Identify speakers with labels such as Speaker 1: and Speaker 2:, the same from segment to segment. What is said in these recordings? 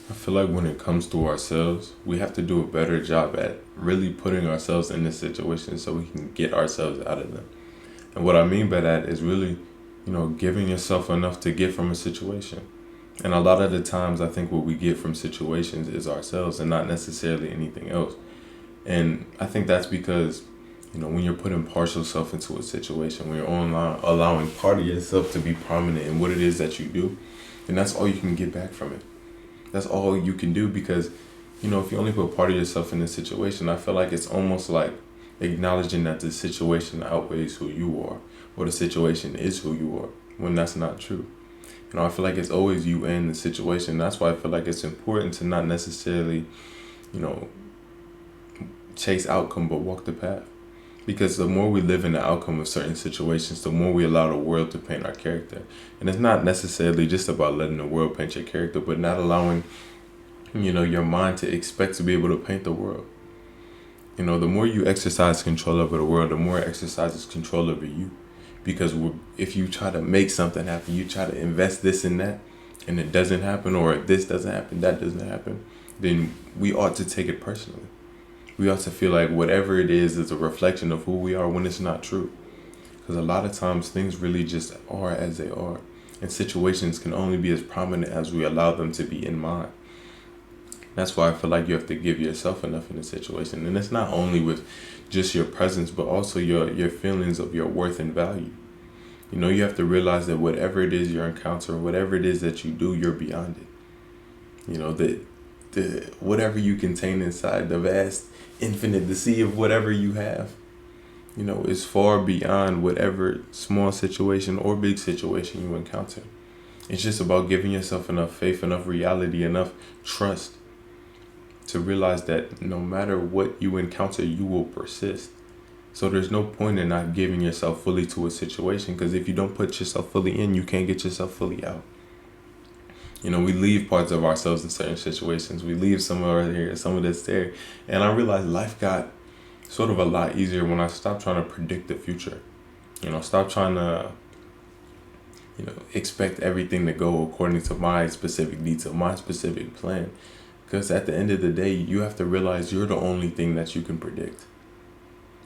Speaker 1: I feel like when it comes to ourselves, we have to do a better job at really putting ourselves in this situation so we can get ourselves out of them. And what I mean by that is really, giving yourself enough to get from a situation. And a lot of the times, I think what we get from situations is ourselves and not necessarily anything else. And I think that's because, when you're putting partial self into a situation, when you're allowing part of yourself to be prominent in what it is that you do, then that's all you can get back from it. That's all you can do because, if you only put part of yourself in a situation, I feel like it's almost like acknowledging that the situation outweighs who you are or the situation is who you are when that's not true. I feel like it's always you and the situation. That's why I feel like it's important to not necessarily, you know, chase outcome but walk the path. Because the more we live in the outcome of certain situations, the more we allow the world to paint our character. And it's not necessarily just about letting the world paint your character, but not allowing, your mind to expect to be able to paint the world. The more you exercise control over the world, the more it exercises control over you. Because if you try to make something happen, you try to invest this and that, and it doesn't happen, or if this doesn't happen, that doesn't happen, then we ought to take it personally. We ought to feel like whatever it is a reflection of who we are when it's not true. Because a lot of times things really just are as they are. And situations can only be as prominent as we allow them to be in mind. That's why I feel like you have to give yourself enough in a situation. And it's not only with just your presence, but also your feelings of your worth and value. You have to realize that whatever it is you're encountering, whatever it is that you do, you're beyond it. The whatever you contain inside, the vast infinite, the sea of whatever you have, is far beyond whatever small situation or big situation you encounter. It's just about giving yourself enough faith, enough reality, enough trust to realize that no matter what you encounter, you will persist. So there's no point in not giving yourself fully to a situation, because if you don't put yourself fully in, you can't get yourself fully out. We leave parts of ourselves in certain situations. We leave some of it here, some of this there. And I realized life got sort of a lot easier when I stopped trying to predict the future. Stop trying to, expect everything to go according to my specific needs of my specific plan. Because at the end of the day, you have to realize you're the only thing that you can predict.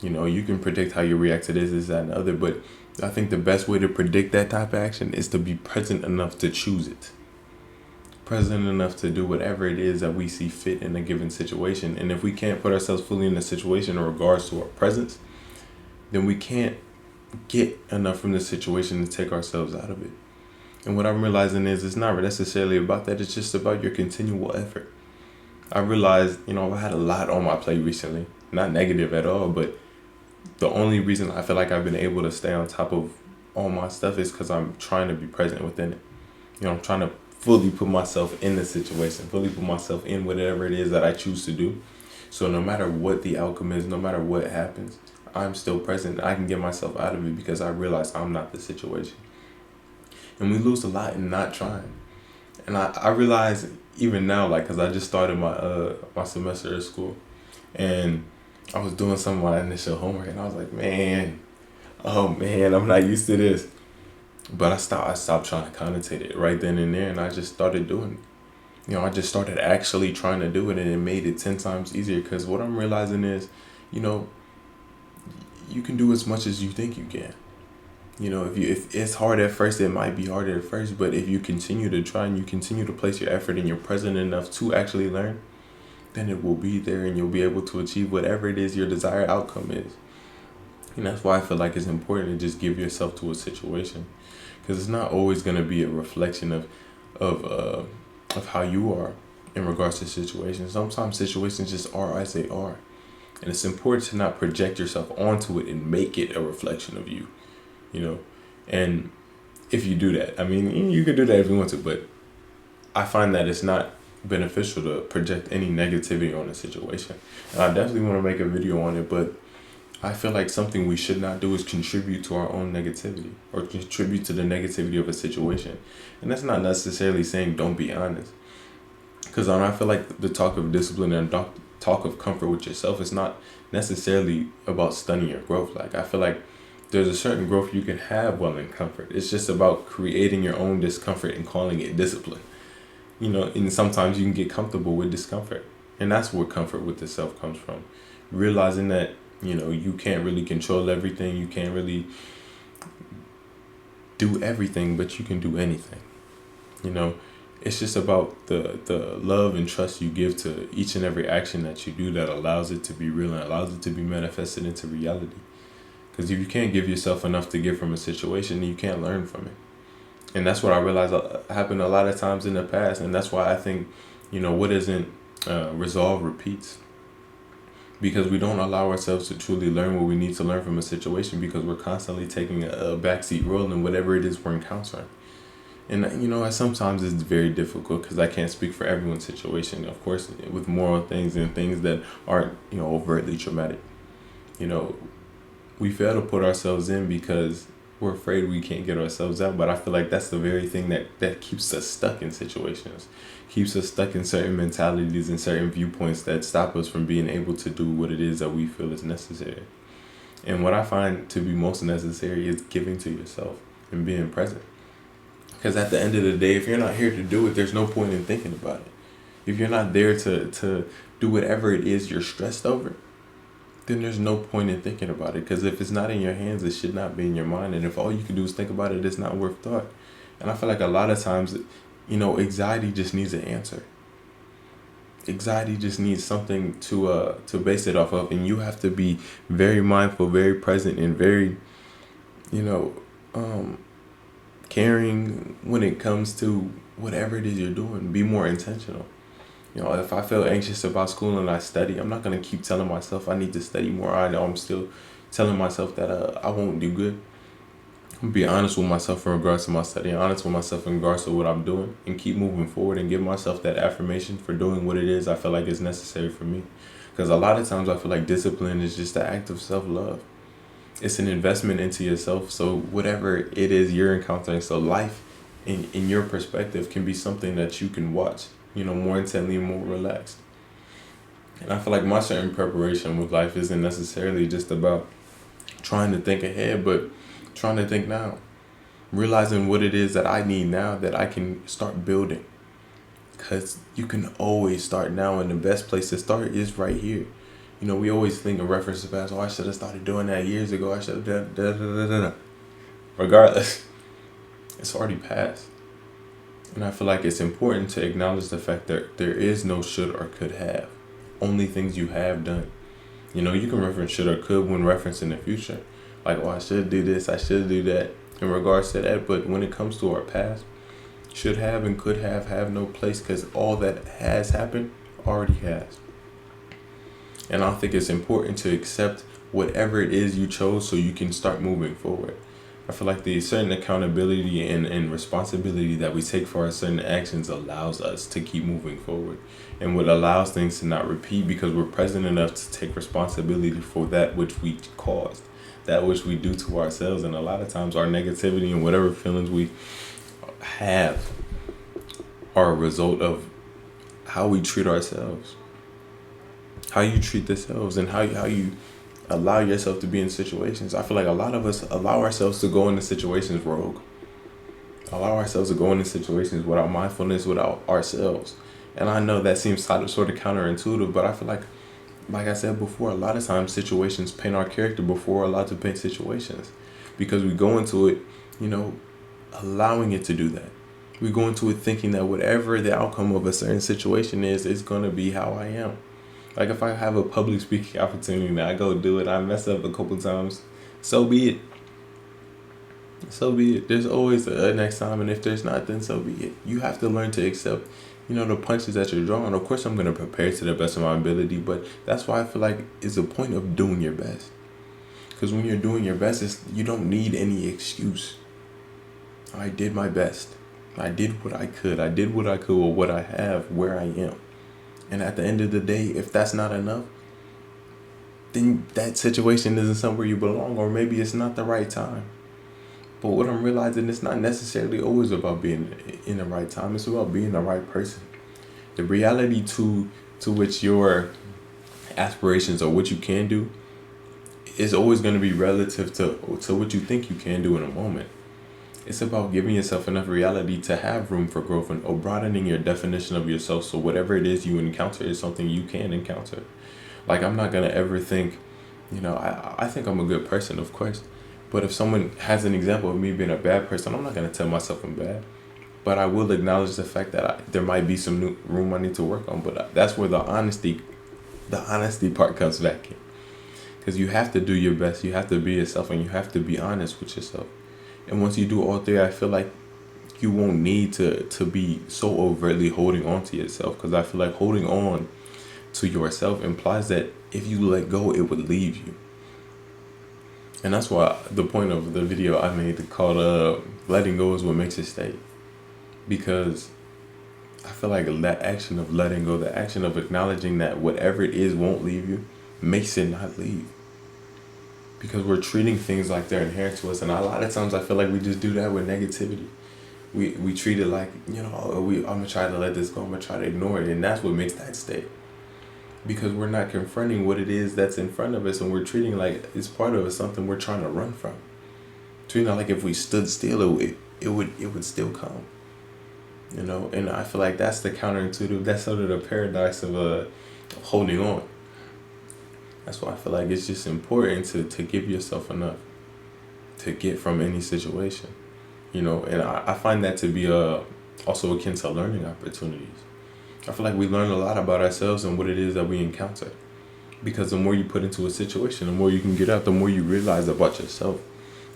Speaker 1: You can predict how you react to this, that, and the other. But I think the best way to predict that type of action is to be present enough to choose it. Present enough to do whatever it is that we see fit in a given situation. And if we can't put ourselves fully in the situation in regards to our presence, then we can't get enough from the situation to take ourselves out of it. And what I'm realizing is it's not necessarily about that. It's just about your continual effort. I realized, I had a lot on my plate recently. Not negative at all, but the only reason I feel like I've been able to stay on top of all my stuff is because I'm trying to be present within it. I'm trying to fully put myself in the situation, fully put myself in whatever it is that I choose to do. So no matter what the outcome is, no matter what happens, I'm still present. I can get myself out of it because I realize I'm not the situation. And we lose a lot in not trying. And I realize even now, because I just started my semester at school, and I was doing some of my initial homework, and I was like, oh man, I'm not used to this. But I stopped trying to connotate it right then and there, and I just started doing it. I just started actually trying to do it, and it made it 10 times easier, because what I'm realizing is, you can do as much as you think you can. If it's hard at first, it might be harder at first, but if you continue to try and you continue to place your effort and you're present enough to actually learn, then it will be there and you'll be able to achieve whatever it is your desired outcome is. And that's why I feel like it's important to just give yourself to a situation, because it's not always going to be a reflection of how you are in regards to situations. Sometimes situations just are as they are, and it's important to not project yourself onto it and make it a reflection of you. And if you do that, you can do that if you want to, but I find that it's not beneficial to project any negativity on a situation. And I definitely want to make a video on it, but I feel like something we should not do is contribute to our own negativity or contribute to the negativity of a situation. And that's not necessarily saying don't be honest. Because I feel like the talk of discipline and talk of comfort with yourself is not necessarily about stunning your growth. I feel like there's a certain growth you can have while in comfort. It's just about creating your own discomfort and calling it discipline. And sometimes you can get comfortable with discomfort. And that's where comfort with the self comes from. Realizing that, you can't really control everything, you can't really do everything, but you can do anything. You know, it's just about the love and trust you give to each and every action that you do that allows it to be real and allows it to be manifested into reality. Because if you can't give yourself enough to give from a situation, you can't learn from it. And that's what I realized happened a lot of times in the past. And that's why I think, what isn't resolved repeats. Because we don't allow ourselves to truly learn what we need to learn from a situation because we're constantly taking a backseat role in whatever it is we're encountering. And sometimes it's very difficult because I can't speak for everyone's situation. Of course, with moral things and things that aren't overtly traumatic. You know, we fail to put ourselves in because we're afraid we can't get ourselves out. But I feel like that's the very thing that keeps us stuck in situations, keeps us stuck in certain mentalities and certain viewpoints that stop us from being able to do what it is that we feel is necessary. And what I find to be most necessary is giving to yourself and being present. Because at the end of the day, if you're not here to do it, there's no point in thinking about it. If you're not there to do whatever it is you're stressed over, then there's no point in thinking about it. Because if it's not in your hands, it should not be in your mind. And if all you can do is think about it, it's not worth thought. And I feel like a lot of times, anxiety just needs an answer. Anxiety just needs something to base it off of. And you have to be very mindful, very present, and very, you know, caring when it comes to whatever it is you're doing. Be more intentional. If I feel anxious about school and I study, I'm not going to keep telling myself I need to study more. I know I'm still telling myself that I won't do good. Be honest with myself in regards to my study, honest with myself in regards to what I'm doing, and keep moving forward and give myself that affirmation for doing what it is I feel like is necessary for me. Because a lot of times I feel like discipline is just an act of self-love. It's an investment into yourself. So whatever it is you're encountering, so life in your perspective can be something that you can watch, more intently and more relaxed. And I feel like my certain preparation with life isn't necessarily just about trying to think ahead, but trying to think now. Realizing what it is that I need now that I can start building. Because you can always start now, and the best place to start is right here. We always think in reference to past, I should have started doing that years ago. I should have done. Regardless, it's already passed. And I feel like it's important to acknowledge the fact that there is no should or could have. Only things you have done. You can reference should or could when referencing the future. Like, I should do this, I should do that in regards to that. But when it comes to our past, should have and could have no place because all that has happened already has. And I think it's important to accept whatever it is you chose so you can start moving forward. I feel like the certain accountability and responsibility that we take for our certain actions allows us to keep moving forward. And what allows things to not repeat because we're present enough to take responsibility for that which we caused, that which we do to ourselves. And a lot of times our negativity and whatever feelings we have are a result of how we treat ourselves, how you treat yourselves, and how you allow yourself to be in situations. I feel like a lot of us allow ourselves to go into situations rogue. Allow ourselves to go into situations without mindfulness, without ourselves. And I know that seems sort of counterintuitive, but I feel like I said before, a lot of times situations paint our character before we're allowed to paint situations. Because we go into it, allowing it to do that. We go into it thinking that whatever the outcome of a certain situation is going to be how I am. Like if I have a public speaking opportunity and I go do it, I mess up a couple times, so be it. So be it. There's always a next time, and if there's not, then so be it. You have to learn to accept, the punches that you're drawing. Of course, I'm going to prepare to the best of my ability, but that's why I feel like it's a point of doing your best. Because when you're doing your best, you don't need any excuse. I did my best. I did what I could. I did what I could with what I have, where I am. And at the end of the day, if that's not enough, then that situation isn't somewhere you belong, or maybe it's not the right time. But what I'm realizing, it's not necessarily always about being in the right time. It's about being the right person. The reality to which your aspirations or what you can do is always going to be relative to what you think you can do in a moment. It's about giving yourself enough reality to have room for growth and or broadening your definition of yourself so whatever it is you encounter is something you can encounter. Like, I'm not gonna ever think, I think I'm a good person, of course. But if someone has an example of me being a bad person, I'm not gonna tell myself I'm bad. But I will acknowledge the fact that there might be some new room I need to work on. But that's where the honesty part comes back in. Because you have to do your best, you have to be yourself, and you have to be honest with yourself. And once you do all three, I feel like you won't need to be so overtly holding on to yourself. Because I feel like holding on to yourself implies that if you let go, it would leave you. And that's why the point of the video I made called letting go is what makes it stay. Because I feel like that action of letting go, the action of acknowledging that whatever it is won't leave you, makes it not leave. Because we're treating things like they're inherent to us, and a lot of times I feel like we just do that with negativity. We treat it like, I'm gonna try to let this go, I'm gonna try to ignore it, and that's what makes that stay. Because we're not confronting what it is that's in front of us, and we're treating like it's part of us, something we're trying to run from. Treating it like if we stood still, it would still come. And I feel like that's the counterintuitive, that's sort of the paradox of holding on. That's why I feel like it's just important to give yourself enough to get from any situation. And I find that to be also akin to learning opportunities. I feel like we learn a lot about ourselves and what it is that we encounter. Because the more you put into a situation, the more you can get out, the more you realize about yourself.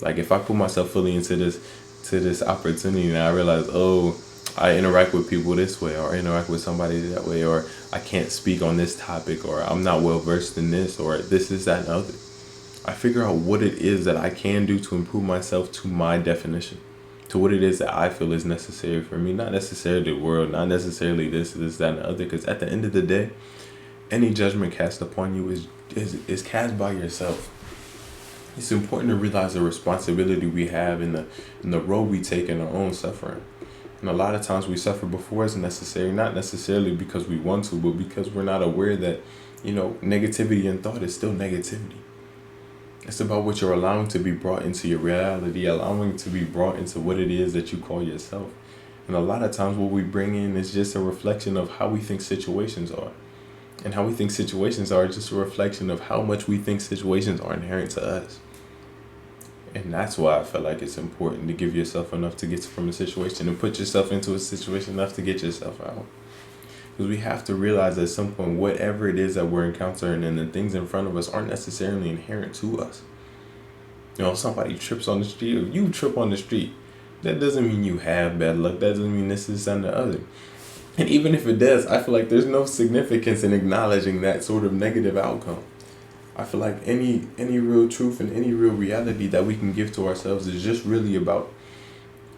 Speaker 1: Like, if I put myself fully into this opportunity and I realize, I interact with people this way, or interact with somebody that way, or I can't speak on this topic, or I'm not well versed in this, or this is that and other. I figure out what it is that I can do to improve myself to my definition, to what it is that I feel is necessary for me, not necessarily the world, not necessarily this, that, and the other. Because at the end of the day, any judgment cast upon you is cast by yourself. It's important to realize the responsibility we have in the role we take in our own suffering. And a lot of times we suffer before it's necessary, not necessarily because we want to, but because we're not aware that, negativity and thought is still negativity. It's about what you're allowing to be brought into your reality, allowing to be brought into what it is that you call yourself. And a lot of times what we bring in is just a reflection of how we think situations are. And how we think situations are just a reflection of how much we think situations are inherent to us. And that's why I feel like it's important to give yourself enough to get from a situation and put yourself into a situation enough to get yourself out. Because we have to realize at some point, whatever it is that we're encountering and the things in front of us aren't necessarily inherent to us. Somebody trips on the street, or you trip on the street, that doesn't mean you have bad luck. That doesn't mean this, and the other. And even if it does, I feel like there's no significance in acknowledging that sort of negative outcome. I feel like any real truth and any real reality that we can give to ourselves is just really about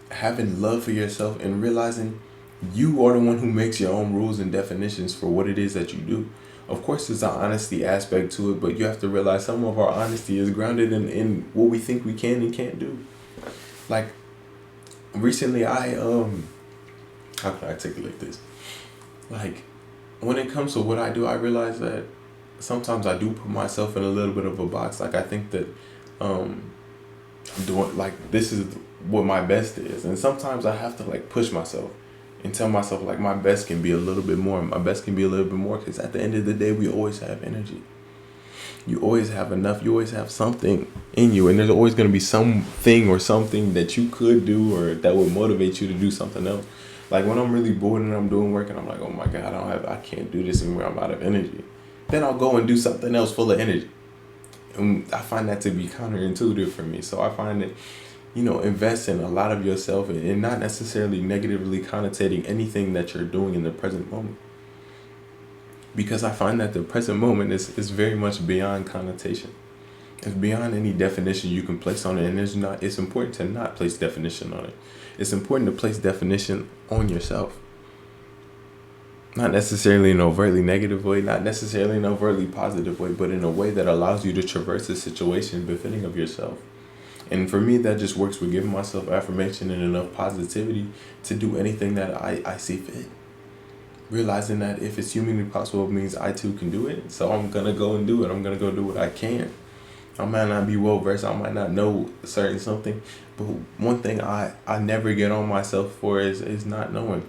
Speaker 1: having love for yourself and realizing you are the one who makes your own rules and definitions for what it is that you do. Of course, there's an honesty aspect to it, but you have to realize some of our honesty is grounded in what we think we can and can't do. Like, recently how can I articulate this? Like, when it comes to what I do, I realize that sometimes I do put myself in a little bit of a box. Like, I think that I'm doing, like, this is what my best is. And sometimes I have to, like, push myself and tell myself, like, my best can be a little bit more. My best can be a little bit more. Because at the end of the day, we always have energy. You always have enough. You always have something in you. And there's always going to be something or something that you could do or that would motivate you to do something else. Like, when I'm really bored and I'm doing work and I'm like, oh my God, I can't do this anymore. I'm out of energy. Then I'll go and do something else full of energy. And I find that to be counterintuitive for me. So I find that, invest in a lot of yourself and not necessarily negatively connotating anything that you're doing in the present moment. Because I find that the present moment is very much beyond connotation. It's beyond any definition you can place on it. And it's important to not place definition on it. It's important to place definition on yourself. Not necessarily in an overtly negative way, not necessarily in an overtly positive way, but in a way that allows you to traverse a situation befitting of yourself. And for me, that just works with giving myself affirmation and enough positivity to do anything that I see fit. Realizing that if it's humanly possible, it means I too can do it. So I'm going to go and do it. I'm going to go do what I can. I might not be well versed. I might not know certain something. But one thing I never get on myself for is not knowing.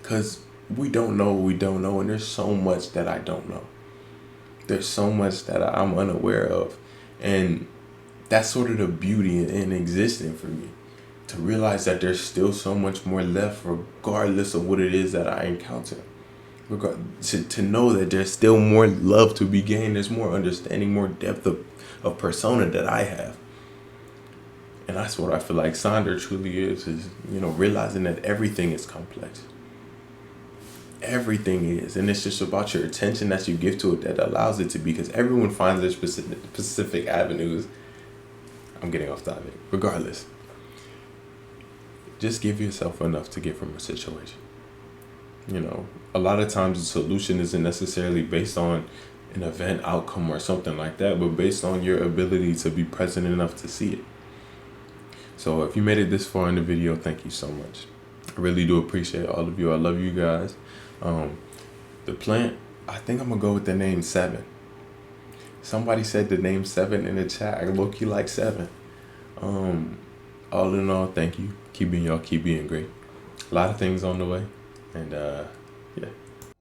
Speaker 1: Because we don't know what we don't know. And there's so much that I don't know. There's so much that I'm unaware of. And that's sort of the beauty in existing for me. To realize that there's still so much more left regardless of what it is that I encounter. To know that there's still more love to be gained, there's more understanding, more depth of persona that I have. And that's what I feel like Sonder truly is, realizing that everything is complex. Everything is. And it's just about your attention that you give to it that allows it to be, because everyone finds their specific avenues. I'm getting off topic. Regardless, just give yourself enough to get from a situation. A lot of times the solution isn't necessarily based on an event outcome or something like that, but based on your ability to be present enough to see it. So if you made it this far in the video, thank you so much. I really do appreciate all of you. I love you guys. The plant, I think I'm gonna go with the name 7. Somebody said the name 7 in the chat. I low-key like 7. All in all, thank you. Keep being y'all, keep being great. A lot of things on the way. And yeah.